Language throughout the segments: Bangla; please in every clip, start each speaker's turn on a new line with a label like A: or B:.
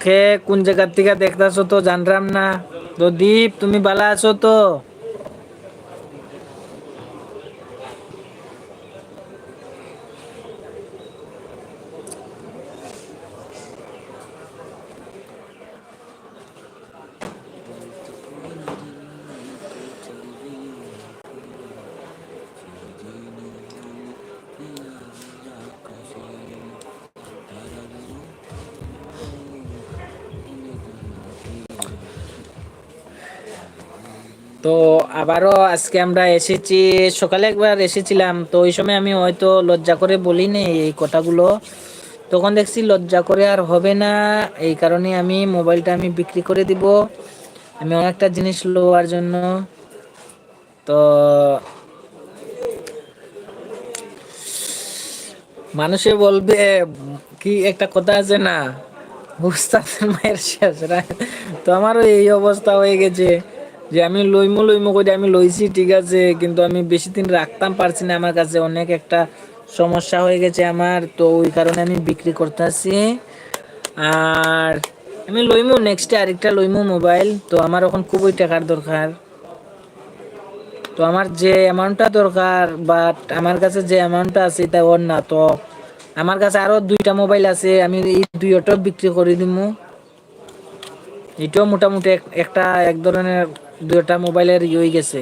A: কে কোন জায়গা থেকে দেখতাছো তো জানলাম না। তো দীপ, তুমি ভালো আছো তো? তো আবারও আজকে আমরা এসেছি। সকালে একবার এসেছিলাম, তো ওই সময় আমি হয়তো লজ্জা করে বলিনি এই কথাগুলো। তখন দেখছি লজ্জা করে আর হবে না, এই কারণে আমি মোবাইলটা আমি বিক্রি করে দিব। আমি অনেকটা জিনিস লওয়ার জন্য। তো মানুষে বলবে, কি একটা কথা আছে না, উস্তাদের মায়ের শেষ রাত। তো আমারও এই অবস্থা হয়ে গেছে যে আমি লইমু লইমু করে আমি লইছি, ঠিক আছে, কিন্তু আমি বেশি দিন রাখতাম পারছি না। আমার কাছে অনেক একটা সমস্যা হয়ে গেছে আমার, তো ওই কারণে আমি বিক্রি করতেছি। আর আমি লইমু নেক্সটে আরেকটা লইমু মোবাইল। তো আমার এখন খুবই টাকার দরকার। তো আমার যে অ্যামাউন্টটা দরকার, বাট আমার কাছে যে অ্যামাউন্টটা আছে এটা ওর না। তো আমার কাছে আরো দুইটা মোবাইল আছে, আমি এই দুইটাও বিক্রি করে দিমু। এটাও মোটামুটি একটা এক ধরনের দুইটা মোবাইলের হয়ে গেছে।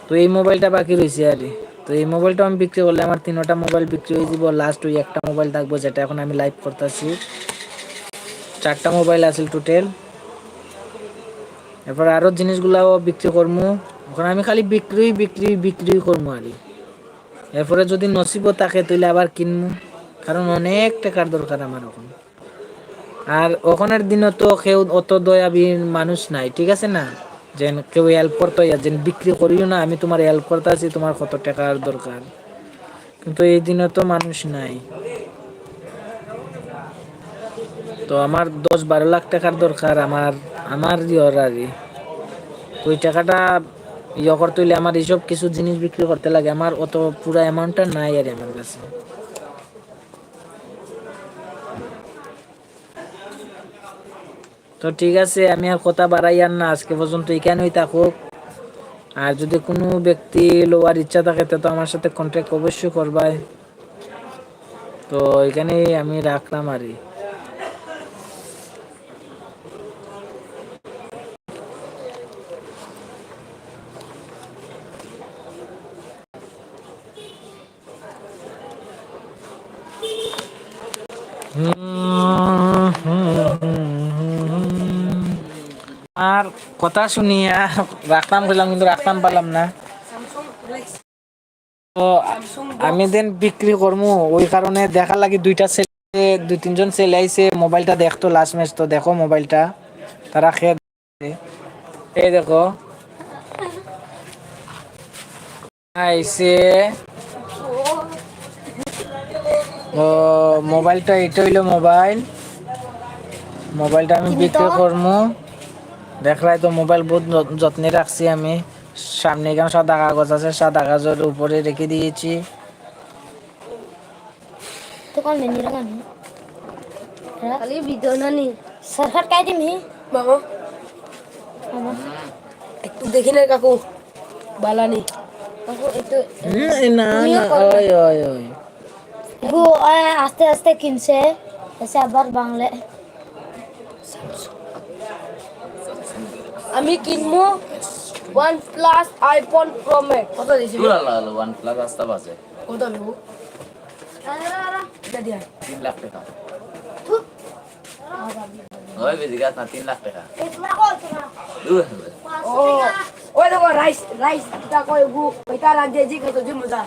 A: তো এই মোবাইলটা বাকি রয়েছে আর কি। তো এই মোবাইলটা আমি বিক্রি করলে আমার তিনটা মোবাইল বিক্রি হয়ে যাব। লাস্ট ওই একটা মোবাইল থাকবো যেটা এখন আমি লাইভ করতেছি। চারটা মোবাইল আছে টোটাল। এরপর আরো জিনিসগুলাও বিক্রি করবো। এখন আমি খালি বিক্রি বিক্রি বিক্রি করবো আর কি। এরপরে যদি নসিবও থাকে তাহলে আবার কিনবো, কারণ অনেক টাকার দরকার আমার এখন। আর ওখানের দিনও তো কেউ অত দয়াবীন মানুষ নাই, ঠিক আছে না, যে কেউ হেল্প করতে যে বিক্রি করিও না, আমি তোমার হেল্প করতে আছি, তোমার কত টাকার দরকার। কিন্তু এই দিনে তো মানুষ নাই। তো আমার 10-12 লাখ টাকার দরকার আমার, আমার ইয়র আর কি। তো ওই টাকাটা ইয়ে করতে হইলে আমার এইসব কিছু জিনিস বিক্রি করতে লাগে। আমার অত পুরো অ্যামাউন্টটা নাই আর আমার কাছে। তো ঠিক আছে, আমি আর কথা বাড়াই আর না, আজকে পর্যন্ত এখানেই থাকুক। আর যদি কোনো ব্যক্তি লোয়ার ইচ্ছা থাকে তো আমার সাথে কন্ট্যাক্ট অবশ্যই করবাই। তো এখানেই আমি রাখলাম আর কি। আর কথা শুনিয়া রাখতাম বললাম, কিন্তু রাখতাম পারলাম না। তো আমি দেন বিক্রি করবো, ওই কারণে দেখার লাগি দুইটা ছেলে, 2-3 জন ছেলে আইছে মোবাইলটা দেখতো লাস্ট ম্যাচ। তো দেখো মোবাইলটা তারা খেয়ে, এই দেখো আইছে। ও মোবাইলটা, এটা হইলো মোবাইল। মোবাইলটা আমি বিক্রি করবো। দেখলাই তো মোবাইল বহুত যত্নে রাখছি আমি। সামনে এখানে সাদা কাগজ আছে, সাদা কাগজের উপরে রেখে দিয়েছি।
B: तो कौन लेनी रहा नहीं खाली वीडियो ना नहीं सरकार काय दी मी मामा मामा একটু দেখি না কাকু বালা নেই কাকু একটু
A: না না, ওই ওই ওই
B: গো আস্তে আস্তে কিনছে এসে আবার বাংলা আমি কিনবো OnePlus iPhone Pro Max কত দিছি
C: পুরা লাগালো OnePlus রাস্তা বাজে
B: কত নেব এটা দিয়া
C: 3 লাখ টাকা। ওই বেশি গাছ না, 3 লাখ টাকা।
B: ও ওই দেখো রাইস রাইস টা কই গু ওইটা রাঁধে জি কত জি মজা